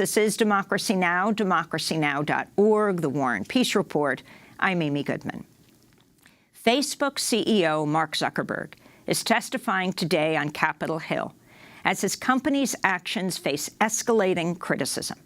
This is Democracy Now!, democracynow.org, The War and Peace Report. I'm Amy Goodman. Facebook CEO Mark Zuckerberg is testifying today on Capitol Hill as his company's actions face escalating criticism.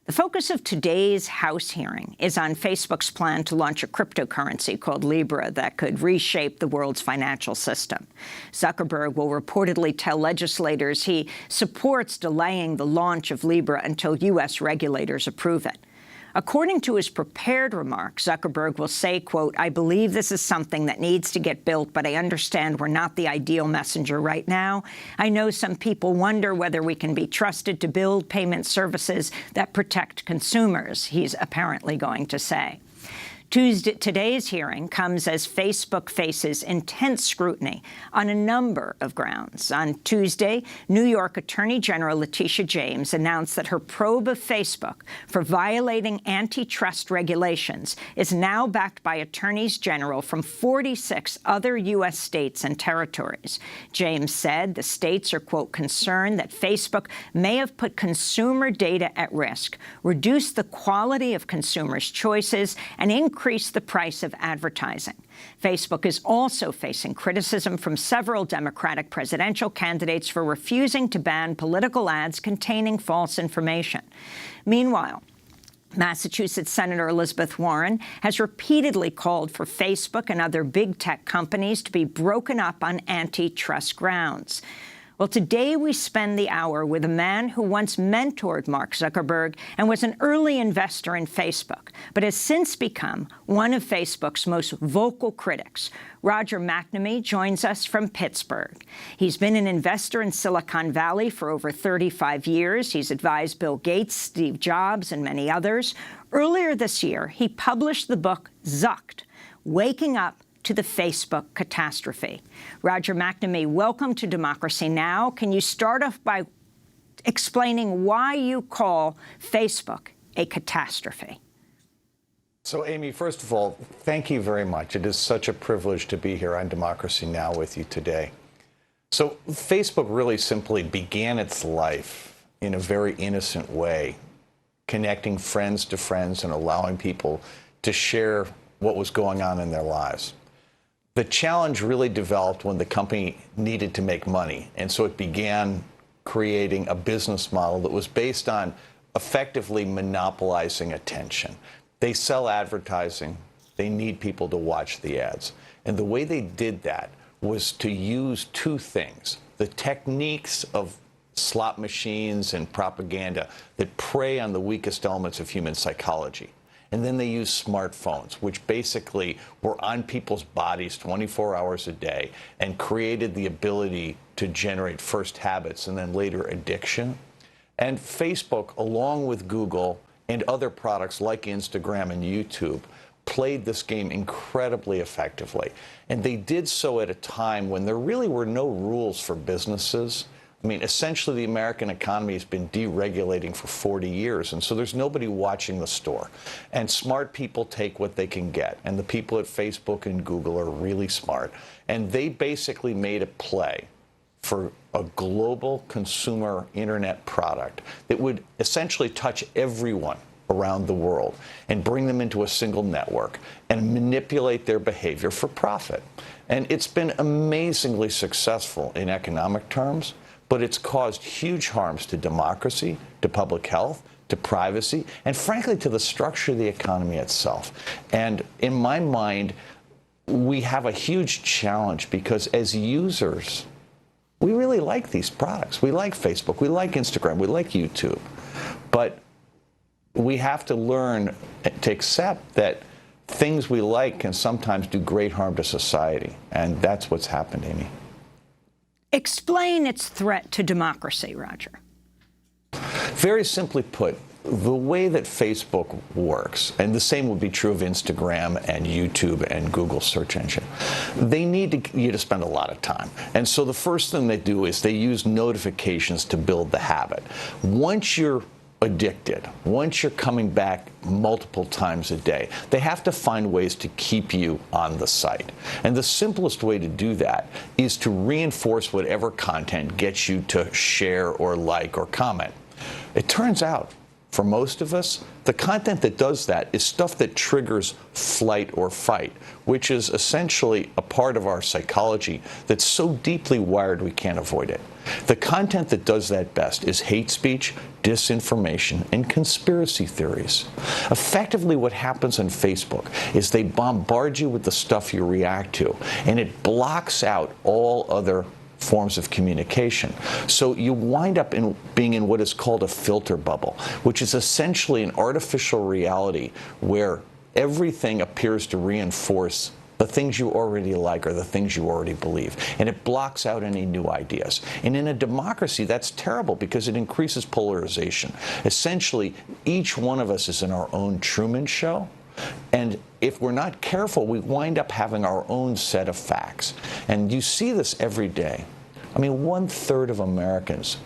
The focus of today's House hearing is on Facebook's plan to launch a cryptocurrency called Libra that could reshape the world's financial system. Zuckerberg will reportedly tell legislators he supports delaying the launch of Libra until U.S. regulators approve it. According to his prepared remarks, Zuckerberg will say, quote, "I believe this is something that needs to get built, but I understand we're not the ideal messenger right now. I know some people wonder whether we can be trusted to build payment services that protect consumers," he's apparently going to say. Today's hearing comes as Facebook faces intense scrutiny on a number of grounds. On Tuesday, New York Attorney General Letitia James announced that her probe of Facebook for violating antitrust regulations is now backed by attorneys general from 46 other U.S. states and territories. James said the states are, quote, concerned that Facebook may have put consumer data at risk, reduced the quality of consumers' choices, and increase the price of advertising. Facebook is also facing criticism from several Democratic presidential candidates for refusing to ban political ads containing false information. Meanwhile, Massachusetts Senator Elizabeth Warren has repeatedly called for Facebook and other big tech companies to be broken up on antitrust grounds. Well, today we spend the hour with a man who once mentored Mark Zuckerberg and was an early investor in Facebook, but has since become one of Facebook's most vocal critics. Roger McNamee joins us from Pittsburgh. He's been an investor in Silicon Valley for over 35 years. He's advised Bill Gates, Steve Jobs, and many others. Earlier this year, he published the book Zucked, Waking Up to the Facebook Catastrophe. Roger McNamee, welcome to Democracy Now! Can you start off by explaining why you call Facebook a catastrophe? So, Amy, first of all, thank you very much. It is such a privilege to be here on Democracy Now! With you today. So, Facebook really simply began its life in a very innocent way, connecting friends to friends and allowing people to share what was going on in their lives. The challenge really developed when the company needed to make money, and so it began creating a business model that was based on effectively monopolizing attention. They sell advertising. They need people to watch the ads. And the way they did that was to use two things: the techniques of slot machines and propaganda that prey on the weakest elements of human psychology. And then they used smartphones, which basically were on people's bodies 24 hours a day and created the ability to generate first habits and then later addiction. And Facebook, along with Google and other products like Instagram and YouTube, played this game incredibly effectively. And they did so at a time when there really were no rules for businesses. I mean, essentially, the American economy has been deregulating for 40 years, and so there's nobody watching the store. And smart people take what they can get, and the people at Facebook and Google are really smart. And they basically made a play for a global consumer internet product that would essentially touch everyone around the world and bring them into a single network and manipulate their behavior for profit. And it's been amazingly successful in economic terms, but it's caused huge harms to democracy, to public health, to privacy, and frankly, to the structure of the economy itself. And in my mind, we have a huge challenge because as users, we really like these products. We like Facebook, we like Instagram, we like YouTube. But we have to learn to accept that things we like can sometimes do great harm to society. And that's what's happened, Amy. Explain its threat to democracy, Roger. Very simply put, the way that Facebook works, and the same would be true of Instagram and YouTube and Google search engine, they need you to spend a lot of time. And so the first thing they do is they use notifications to build the habit. Once you're addicted, once you're coming back multiple times a day, they have to find ways to keep you on the site. And the simplest way to do that is to reinforce whatever content gets you to share or like or comment. It turns out For most of us, the content that does that is stuff that triggers flight or fight, which is essentially a part of our psychology that's so deeply wired we can't avoid it. The content that does that best is hate speech, disinformation, and conspiracy theories. Effectively, what happens on Facebook is they bombard you with the stuff you react to, and it blocks out all other forms of communication. So you wind up being in what is called a filter bubble, which is essentially an artificial reality where everything appears to reinforce the things you already like or the things you already believe, and it blocks out any new ideas. And in a democracy, that's terrible because it increases polarization. Essentially, each one of us is in our own Truman Show, and if we're not careful, we wind up having our own set of facts. And you see this every day. I mean, 1/3 of Americans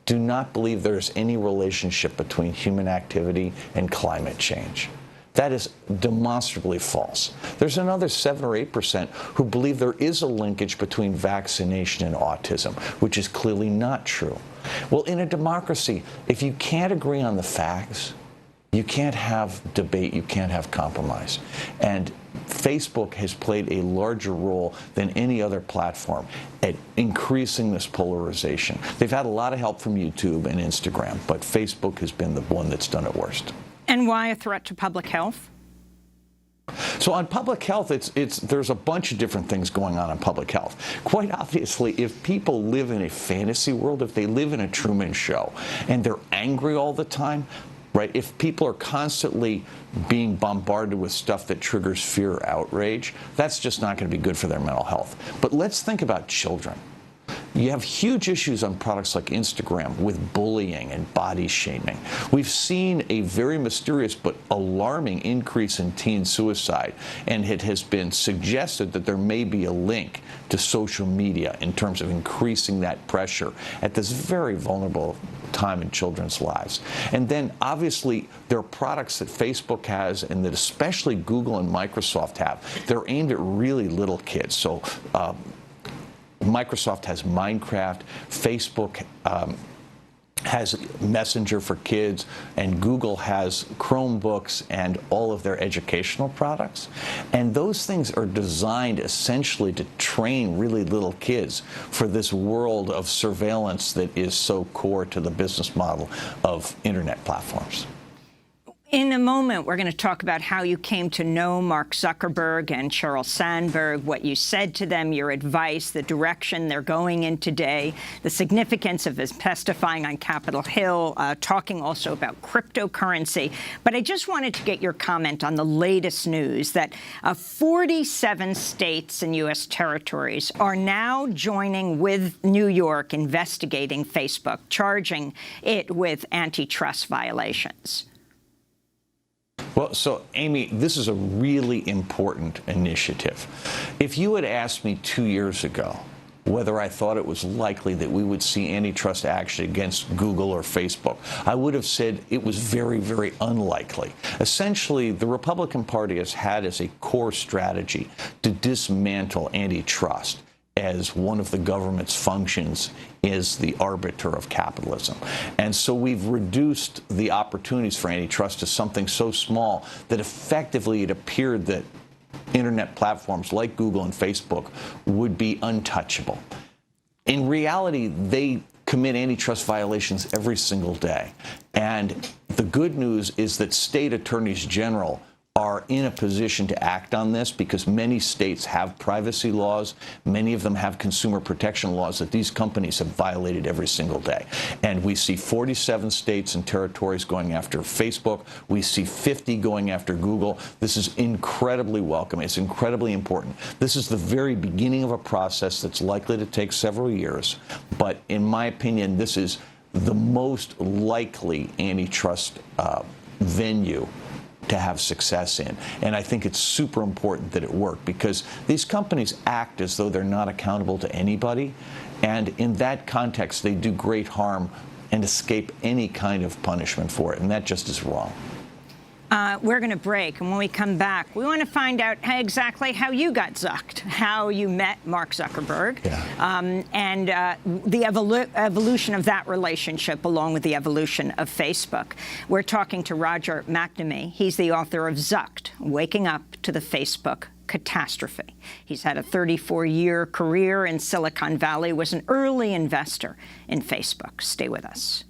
do not believe there's any relationship between human activity and climate change. That is demonstrably false. There's another 7 or 8% who believe there is a linkage between vaccination and autism, which is clearly not true. Well, in a democracy, if you can't agree on the facts, you can't have debate, you can't have compromise. And Facebook has played a larger role than any other platform at increasing this polarization. They've had a lot of help from YouTube and Instagram, but Facebook has been the one that's done it worst. And why a threat to public health? So on public health, there's a bunch of different things going on in public health. Quite obviously, if people live in a fantasy world, if they live in a Truman Show, and they're angry all the time, right? If people are constantly being bombarded with stuff that triggers fear or outrage, that's just not going to be good for their mental health. But let's think about children. You have huge issues on products like Instagram with bullying and body shaming. We've seen a very mysterious but alarming increase in teen suicide, and it has been suggested that there may be a link to social media in terms of increasing that pressure at this very vulnerable time in children's lives. And then obviously there are products that Facebook has and that especially Google and Microsoft have. They're aimed at really little kids. So Microsoft has Minecraft, Facebook has Messenger for kids, and Google has Chromebooks and all of their educational products. And those things are designed essentially to train really little kids for this world of surveillance that is so core to the business model of internet platforms. In a moment, we're going to talk about how you came to know Mark Zuckerberg and Sheryl Sandberg, what you said to them, your advice, the direction they're going in today, the significance of his testifying on Capitol Hill, talking also about cryptocurrency. But I just wanted to get your comment on the latest news that 47 states and U.S. territories are now joining with New York investigating Facebook, charging it with antitrust violations. Well, so, Amy, this is a really important initiative. If you had asked me 2 years ago whether I thought it was likely that we would see antitrust action against Google or Facebook, I would have said it was very, very unlikely. Essentially, the Republican Party has had as a core strategy to dismantle antitrust as one of the government's functions is the arbiter of capitalism. And so we've reduced the opportunities for antitrust to something so small that effectively it appeared that internet platforms like Google and Facebook would be untouchable. In reality, they commit antitrust violations every single day. And the good news is that state attorneys general are in a position to act on this because many states have privacy laws. Many of them have consumer protection laws that these companies have violated every single day. And we see 47 states and territories going after Facebook. We see 50 going after Google. This is incredibly welcome. It's incredibly important. This is the very beginning of a process that's likely to take several years. But in my opinion, this is the most likely antitrust venue to have success in. And I think it's super important that it work because these companies act as though they're not accountable to anybody. And in that context, they do great harm and escape any kind of punishment for it. And that just is wrong. We're going to break, and when we come back, we want to find out exactly how you got zucked, how you met Mark Zuckerberg, and the evolution of that relationship, along with the evolution of Facebook. We're talking to Roger McNamee. He's the author of Zucked, Waking Up to the Facebook Catastrophe. He's had a 34-year career in Silicon Valley, was an early investor in Facebook. Stay with us.